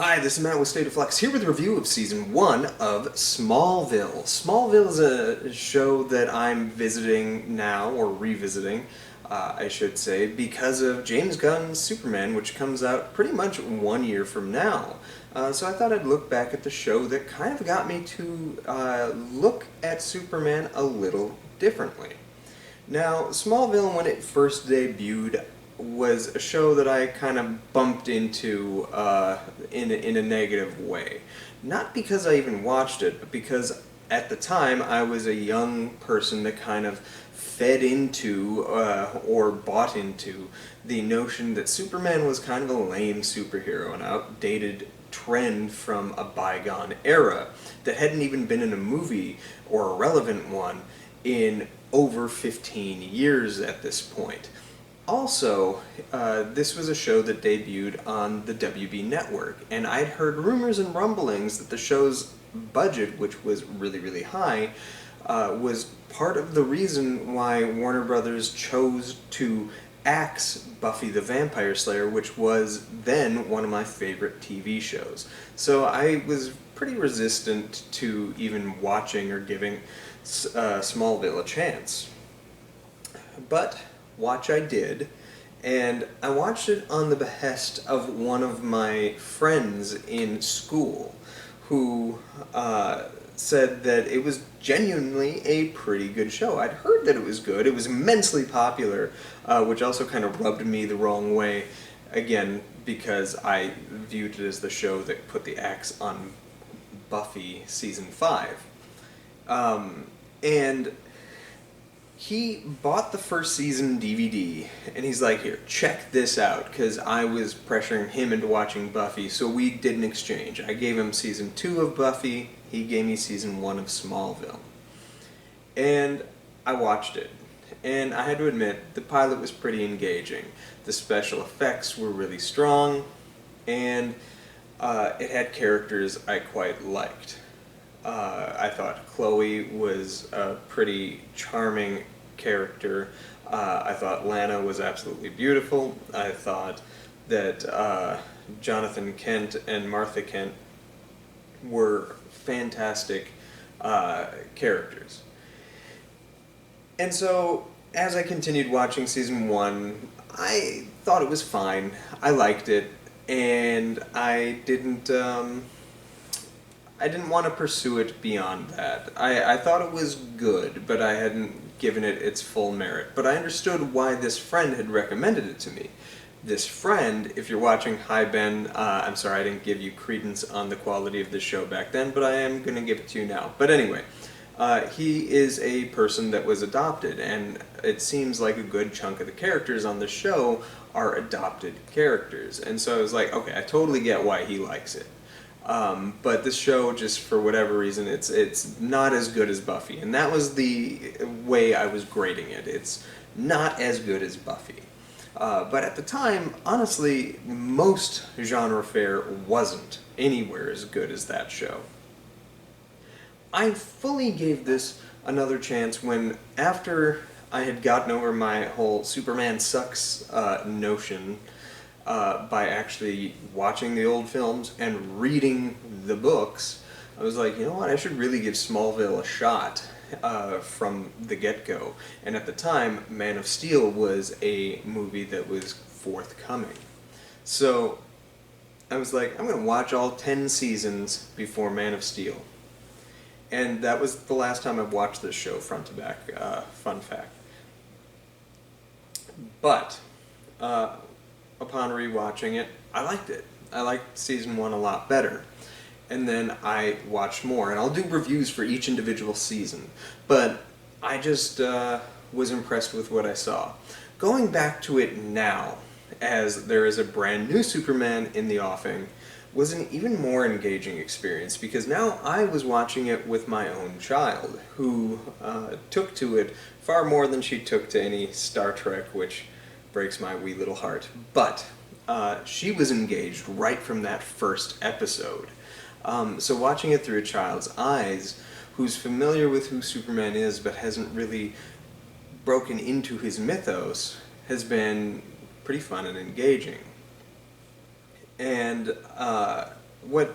Hi, this is Matt with State of Flux here with a review of Season 1 of Smallville. Smallville is a show that I'm visiting now, or revisiting, I should say, because of James Gunn's Superman, which comes out pretty much 1 year from now. So I thought I'd look back at the show that kind of got me to look at Superman a little differently. Now, Smallville, when it first debuted, was a show that I kind of bumped into in a negative way. Not because I even watched it, but because at the time I was a young person that kind of fed into or bought into the notion that Superman was kind of a lame superhero, an outdated trend from a bygone era that hadn't even been in a movie or a relevant one in over 15 years at this point. Also, this was a show that debuted on the WB network, and I'd heard rumors and rumblings that the show's budget, which was really, really high, was part of the reason why Warner Brothers chose to axe Buffy the Vampire Slayer, which was then one of my favorite TV shows. So I was pretty resistant to even watching or giving Smallville a chance. But watch I did, and I watched it on the behest of one of my friends in school who said that it was genuinely a pretty good show. I'd heard that it was good. It was immensely popular, which also kind of rubbed me the wrong way, again, because I viewed it as the show that put the axe on Buffy Season 5. And he bought the first season DVD, and he's like, here, check this out, because I was pressuring him into watching Buffy, so we did an exchange. I gave him Season 2 of Buffy, he gave me Season 1 of Smallville. And I watched it, and I had to admit, the pilot was pretty engaging. The special effects were really strong, and it had characters I quite liked. I thought Chloe was a pretty charming character. I thought Lana was absolutely beautiful. I thought that Jonathan Kent and Martha Kent were fantastic characters. And so, as I continued watching Season 1, I thought it was fine. I liked it, and I didn't want to pursue it beyond that. I thought it was good, but I hadn't given it its full merit. But I understood why this friend had recommended it to me. This friend, if you're watching, hi Ben, I'm sorry I didn't give you credence on the quality of the show back then, but I am going to give it to you now. But anyway, he is a person that was adopted, and it seems like a good chunk of the characters on the show are adopted characters. And so I was like, okay, I totally get why he likes it. But this show, just for whatever reason, it's not as good as Buffy, and that was the way I was grading it. It's not as good as Buffy. But at the time, honestly, most genre fare wasn't anywhere as good as that show. I fully gave this another chance when, after I had gotten over my whole Superman sucks notion, by actually watching the old films and reading the books, I was like, you know what, I should really give Smallville a shot from the get-go. And at the time, Man of Steel was a movie that was forthcoming. So I was like, I'm going to watch all 10 seasons before Man of Steel. And that was the last time I've watched this show front to back, fun fact. But upon rewatching it, I liked it. I liked Season 1 a lot better. And then I watched more, and I'll do reviews for each individual season. But I just was impressed with what I saw. Going back to it now, as there is a brand new Superman in the offing, was an even more engaging experience, because now I was watching it with my own child, who took to it far more than she took to any Star Trek, which breaks my wee little heart. But she was engaged right from that first episode. So watching it through a child's eyes, who's familiar with who Superman is but hasn't really broken into his mythos, has been pretty fun and engaging. And what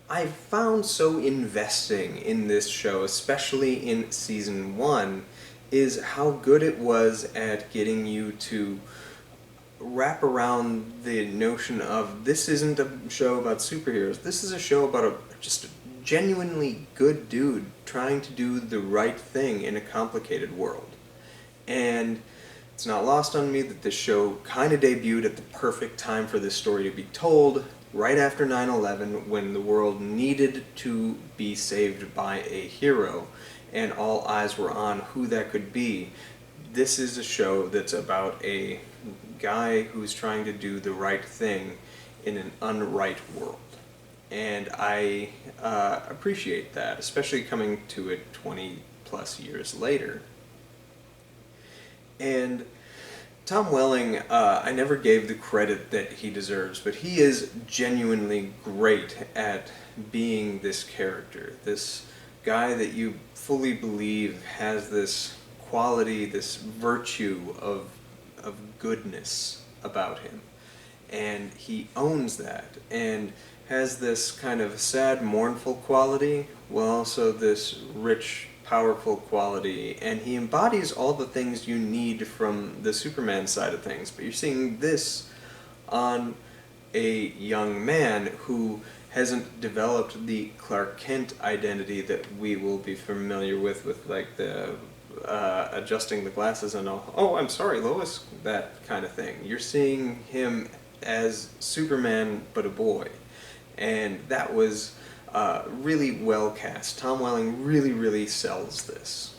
I found so investing in this show, especially in season 1, is how good it was at getting you to wrap around the notion of this isn't a show about superheroes. This is a show about just a genuinely good dude trying to do the right thing in a complicated world. And it's not lost on me that this show kind of debuted at the perfect time for this story to be told, right after 9/11, when the world needed to be saved by a hero, and all eyes were on who that could be. This is a show that's about a guy who's trying to do the right thing in an unright world. And I appreciate that, especially coming to it 20 plus years later. And Tom Welling, I never gave the credit that he deserves, but he is genuinely great at being this character, this guy that you fully believe has this quality, this virtue of goodness about him. And he owns that, and has this kind of sad, mournful quality, while also this rich, powerful quality, and he embodies all the things you need from the Superman side of things, but you're seeing this on a young man who hasn't developed the Clark Kent identity that we will be familiar with like the adjusting the glasses and all, oh, I'm sorry, Lois, that kind of thing. You're seeing him as Superman, but a boy. And that was really well cast. Tom Welling really sells this.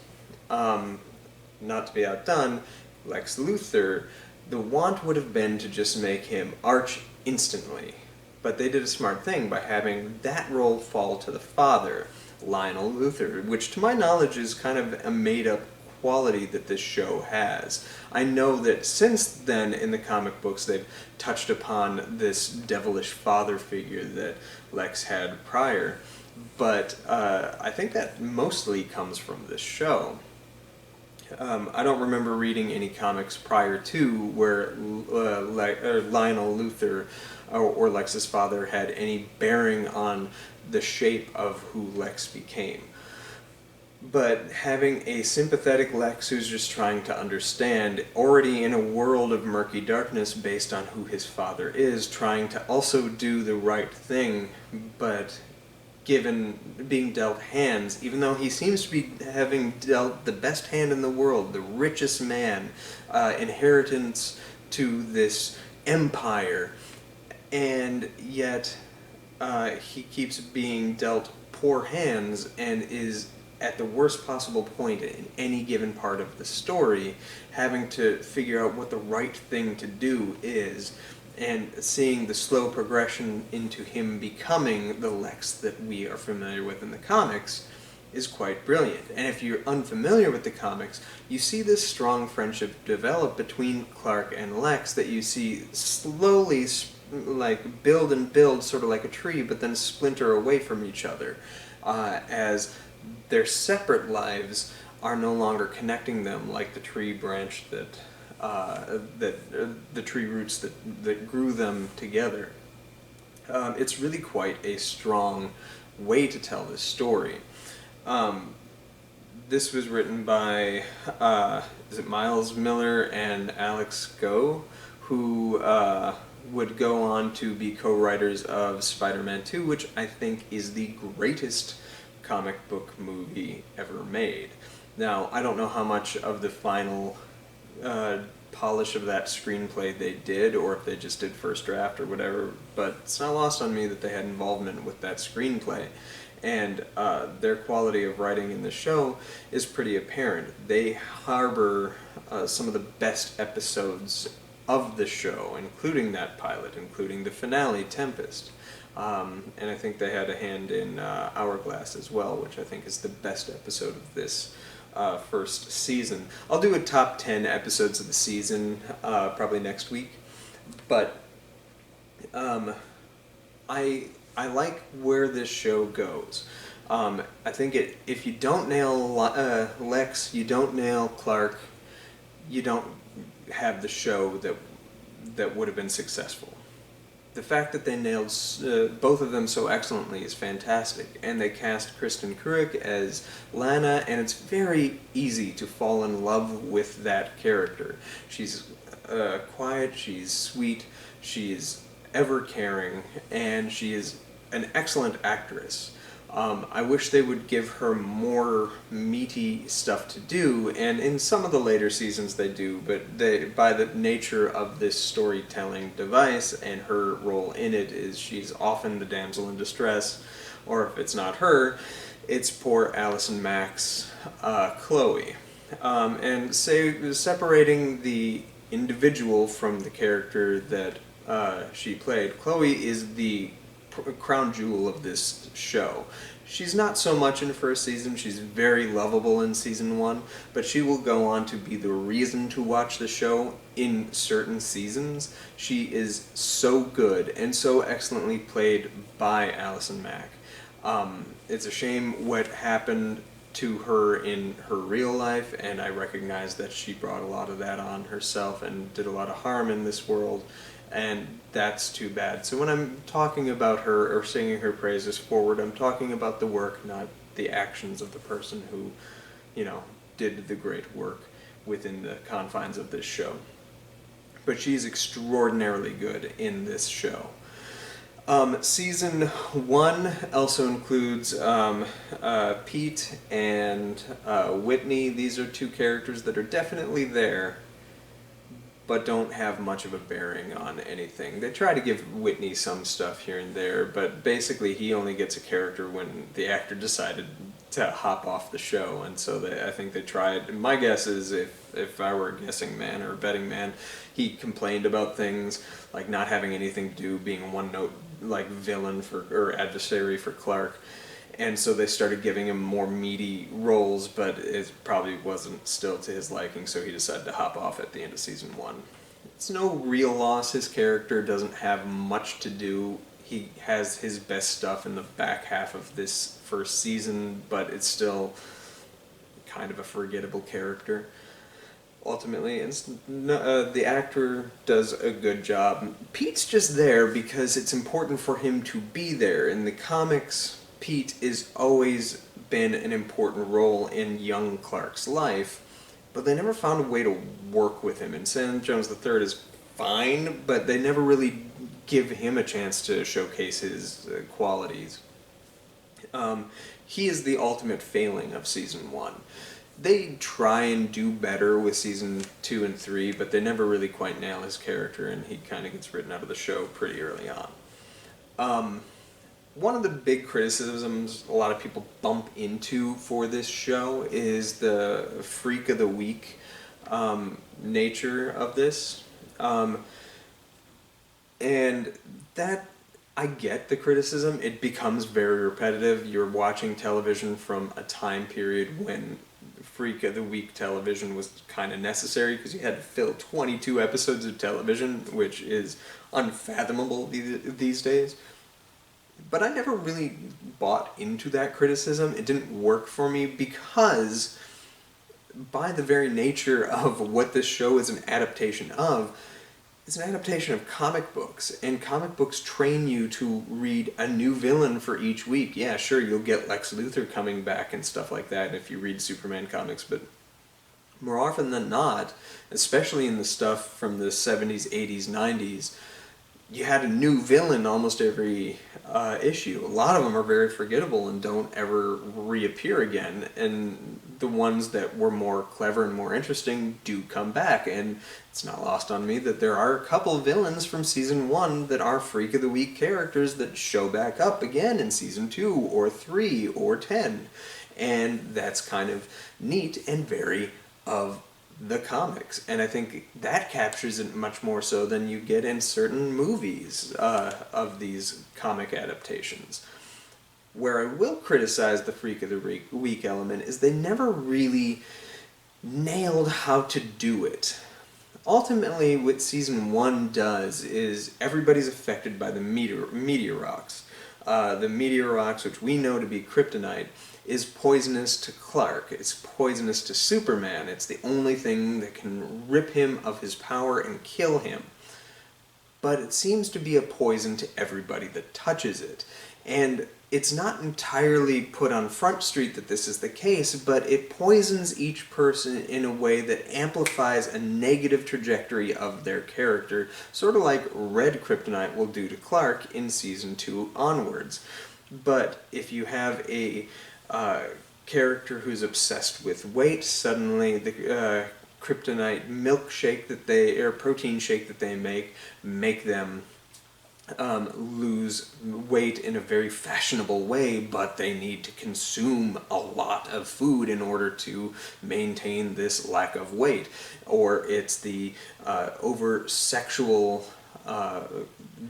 Not to be outdone, Lex Luthor, the want would have been to just make him Arch instantly. But they did a smart thing by having that role fall to the father, Lionel Luthor, which to my knowledge is kind of a made-up quality that this show has. I know that since then in the comic books they've touched upon this devilish father figure that Lex had prior, but I think that mostly comes from this show. I don't remember reading any comics prior to where Lionel Luthor or Lex's father had any bearing on the shape of who Lex became. But having a sympathetic Lex who's just trying to understand, already in a world of murky darkness based on who his father is, trying to also do the right thing, but being dealt hands, even though he seems to be having dealt the best hand in the world, the richest man, inheritance to this empire, and yet he keeps being dealt poor hands and is at the worst possible point in any given part of the story, having to figure out what the right thing to do is, and seeing the slow progression into him becoming the Lex that we are familiar with in the comics is quite brilliant. And if you're unfamiliar with the comics, you see this strong friendship develop between Clark and Lex that you see slowly like build and build, sort of like a tree, but then splinter away from each other as their separate lives are no longer connecting them like the tree branch that the tree roots that grew them together. It's really quite a strong way to tell this story. This was written by is it Miles Millar and Alex Gough, who would go on to be co-writers of Spider-Man 2, which I think is the greatest comic book movie ever made. Now, I don't know how much of the final polish of that screenplay they did, or if they just did first draft or whatever, but it's not lost on me that they had involvement with that screenplay. And their quality of writing in the show is pretty apparent. They harbor some of the best episodes of the show, including that pilot, including the finale, Tempest. And I think they had a hand in Hourglass as well, which I think is the best episode of this first season. I'll do a top 10 episodes of the season probably next week, but I like where this show goes. I think if you don't nail Lex, you don't nail Clark, you don't have the show that would have been successful. The fact that they nailed both of them so excellently is fantastic, and they cast Kristen Kreuk as Lana, and it's very easy to fall in love with that character. She's quiet, she's sweet, she's ever caring, and she is an excellent actress. I wish they would give her more meaty stuff to do, and in some of the later seasons they do, but by the nature of this storytelling device and her role in it is she's often the damsel in distress, or if it's not her, it's poor Allison Mack's Chloe. And separating the individual from the character that she played, Chloe is the crown jewel of this show. She's not so much in first season, she's very lovable in season 1, but she will go on to be the reason to watch the show in certain seasons. She is so good and so excellently played by Allison Mack. It's a shame what happened to her in her real life, and I recognize that she brought a lot of that on herself and did a lot of harm in this world, and that's too bad. So when I'm talking about her or singing her praises forward, I'm talking about the work, not the actions of the person who, did the great work within the confines of this show. But she's extraordinarily good in this show. Season 1 also includes Pete and Whitney. These are two characters that are definitely there, but don't have much of a bearing on anything. They try to give Whitney some stuff here and there, but basically he only gets a character when the actor decided to hop off the show, and so I think they tried. My guess is if I were a guessing man or a betting man, he complained about things like not having anything to do, being a one-note like villain or adversary for Clark, and so they started giving him more meaty roles, but it probably wasn't still to his liking, so he decided to hop off at the end of season 1. It's no real loss. His character doesn't have much to do. He has his best stuff in the back half of this first season, but it's still kind of a forgettable character. Ultimately, the actor does a good job. Pete's just there because it's important for him to be there. In the comics, Pete has always been an important role in young Clark's life, but they never found a way to work with him. And Sam Jones III is fine, but they never really give him a chance to showcase his qualities. He is the ultimate failing of season 1. They try and do better with season 2 and 3, but they never really quite nail his character, and he kind of gets written out of the show pretty early on. One of the big criticisms a lot of people bump into for this show is the freak of the week nature of this. And that, I get the criticism. It becomes very repetitive. You're watching television from a time period when Freak of the Week television was kind of necessary because you had to fill 22 episodes of television, which is unfathomable these days. But I never really bought into that criticism. It didn't work for me because by the very nature of what this show is an adaptation of, it's an adaptation of comic books, and comic books train you to read a new villain for each week. Yeah, sure, you'll get Lex Luthor coming back and stuff like that if you read Superman comics, but more often than not, especially in the stuff from the 70s, 80s, 90s, you had a new villain almost every issue. A lot of them are very forgettable and don't ever reappear again, and the ones that were more clever and more interesting do come back, and it's not lost on me that there are a couple villains from season 1 that are Freak of the Week characters that show back up again in season 2 or 3 or 10, and that's kind of neat and very of the comics, and I think that captures it much more so than you get in certain movies of these comic adaptations. Where I will criticize the Freak of the Week element is they never really nailed how to do it. Ultimately, what season 1 does is everybody's affected by the meteor rocks. The meteor rocks, which we know to be kryptonite, is poisonous to Clark. It's poisonous to Superman. It's the only thing that can rip him of his power and kill him. but it seems to be a poison to everybody that touches it. And it's not entirely put on Front Street that this is the case, but it poisons each person in a way that amplifies a negative trajectory of their character, sort of like red kryptonite will do to Clark in Season 2 onwards. But if you have a character who's obsessed with weight, suddenly the kryptonite milkshake that they, or protein shake that they make them lose weight in a very fashionable way, but they need to consume a lot of food in order to maintain this lack of weight. Or it's the over-sexual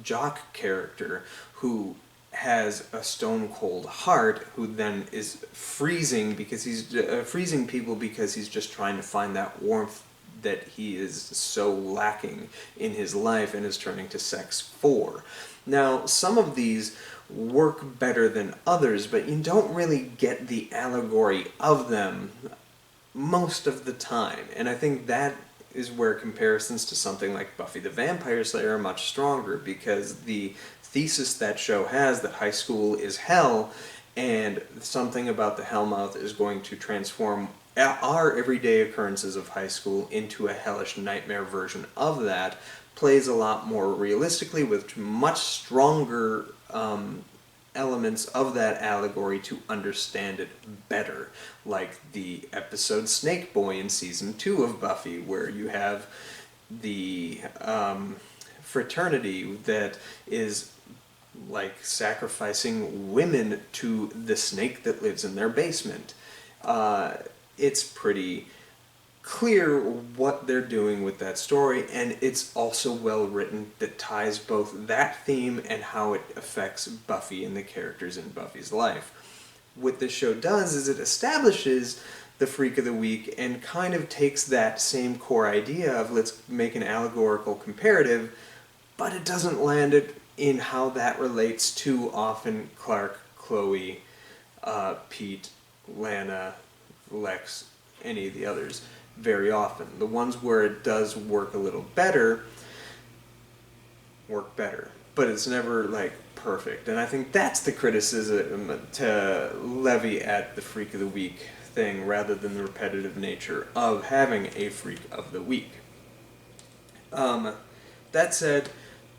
jock character who has a stone-cold heart, who then is freezing because he's freezing people because he's just trying to find that warmth that he is so lacking in his life and is turning to sex for. Now, some of these work better than others, but you don't really get the allegory of them most of the time. And I think that is where comparisons to something like Buffy the Vampire Slayer are much stronger, because the thesis that show has, that high school is hell, and something about the Hellmouth is going to transform our everyday occurrences of high school into a hellish nightmare version of that, plays a lot more realistically with much stronger elements of that allegory to understand it better. Like the episode Snake Boy in Season 2 of Buffy, where you have the fraternity that is like sacrificing women to the snake that lives in their basement. It's pretty clear what they're doing with that story, and it's also well written, that ties both that theme and how it affects Buffy and the characters in Buffy's life. What this show does is it establishes the Freak of the Week and kind of takes that same core idea of let's make an allegorical comparative, but it doesn't land it in how that relates to often Clark, Chloe, Pete, Lana, Lex, any of the others very often. The ones where it does work a little better, work better. But it's never, like, perfect. And I think that's the criticism to levy at the Freak of the Week thing, rather than the repetitive nature of having a Freak of the Week. That said,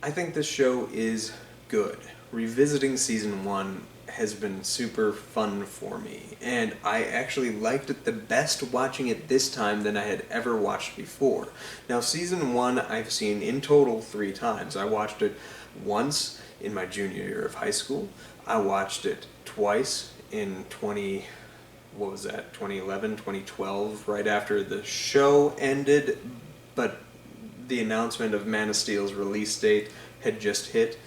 I think this show is good. Revisiting Season 1 has been super fun for me, and I actually liked it the best watching it this time than I had ever watched before. Now, Season 1 I've seen in total 3 times. I watched it once in my junior year of high school. I watched it twice in 2011, 2012, right after the show ended, but the announcement of Man of Steel's release date had just hit.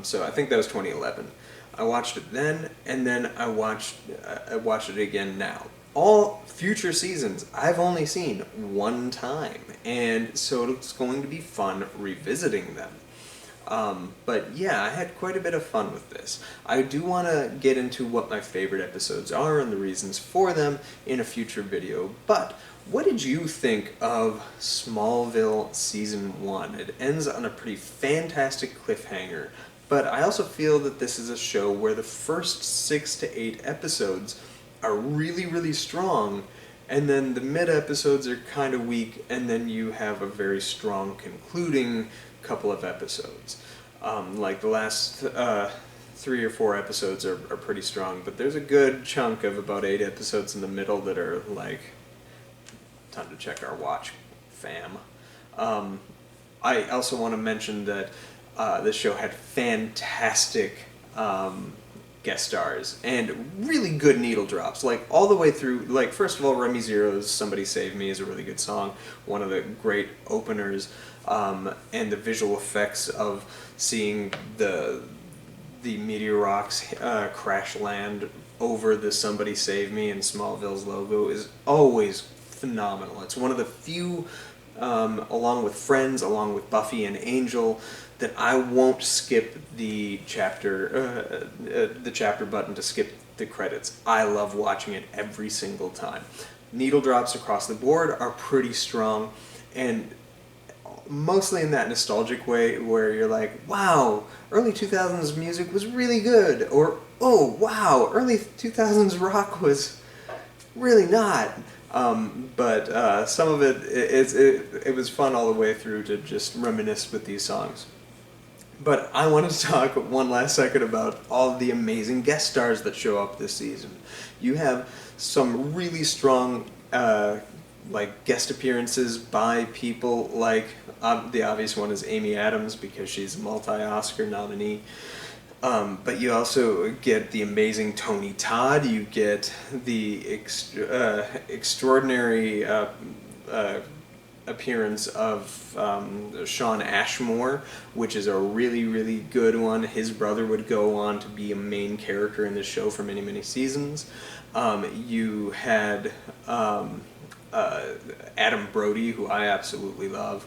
So I think that was 2011. I watched it then, and then I watched it again now. All future seasons I've only seen one time, and so it's going to be fun revisiting them. But yeah, I had quite a bit of fun with this. I do want to get into what my favorite episodes are and the reasons for them in a future video, but what did you think of Smallville Season 1? It ends on a pretty fantastic cliffhanger, but I also feel that this is a show where the first 6 to 8 episodes are really, really strong, and then the mid-episodes are kind of weak, and then you have a very strong concluding couple of episodes. Like the last 3 or 4 episodes are pretty strong, but there's a good chunk of about 8 episodes in the middle that are like, time to check our watch, fam. I also want to mention that this show had fantastic guest stars and really good needle drops, like all the way through. Like, first of all, Remy Zero's "Somebody Save Me" is a really good song, one of the great openers, and the visual effects of seeing the meteor rocks crash land over the "Somebody Save Me" and Smallville's logo is always phenomenal. It's one of the few, along with Friends, along with Buffy and Angel, that I won't skip the chapter button to skip the credits. I love watching it every single time. Needle drops across the board are pretty strong, and mostly in that nostalgic way where you're like, wow, early 2000s music was really good, or oh wow, early 2000s rock was really not. But some of it was fun all the way through to just reminisce with these songs. But I want to talk one last second about all the amazing guest stars that show up this season. You have some really strong like guest appearances by people like the obvious one is Amy Adams because she's a multi-Oscar nominee. But you also get the amazing Tony Todd. You get the extraordinary appearance of Sean Ashmore, which is a really, really good one. His brother would go on to be a main character in this show for many, many seasons. You had Adam Brody, who I absolutely love.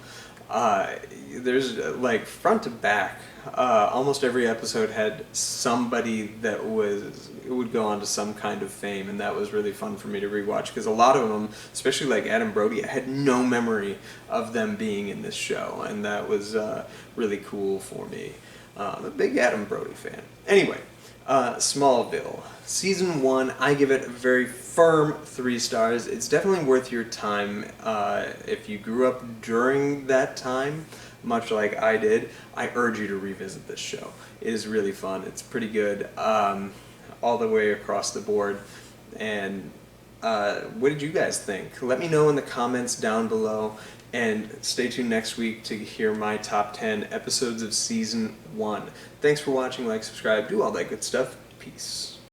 There's like front to back, almost every episode had somebody that would go on to some kind of fame, and that was really fun for me to rewatch because a lot of them, especially like Adam Brody, I had no memory of them being in this show, and that was really cool for me. I'm a big Adam Brody fan. Anyway, Smallville. Season 1, I give it a very firm 3 stars. It's definitely worth your time. If you grew up during that time, much like I did, I urge you to revisit this show. It is really fun. It's pretty good all the way across the board. And what did you guys think? Let me know in the comments down below. And stay tuned next week to hear my top 10 episodes of Season 1. Thanks for watching, like, subscribe, do all that good stuff. Peace.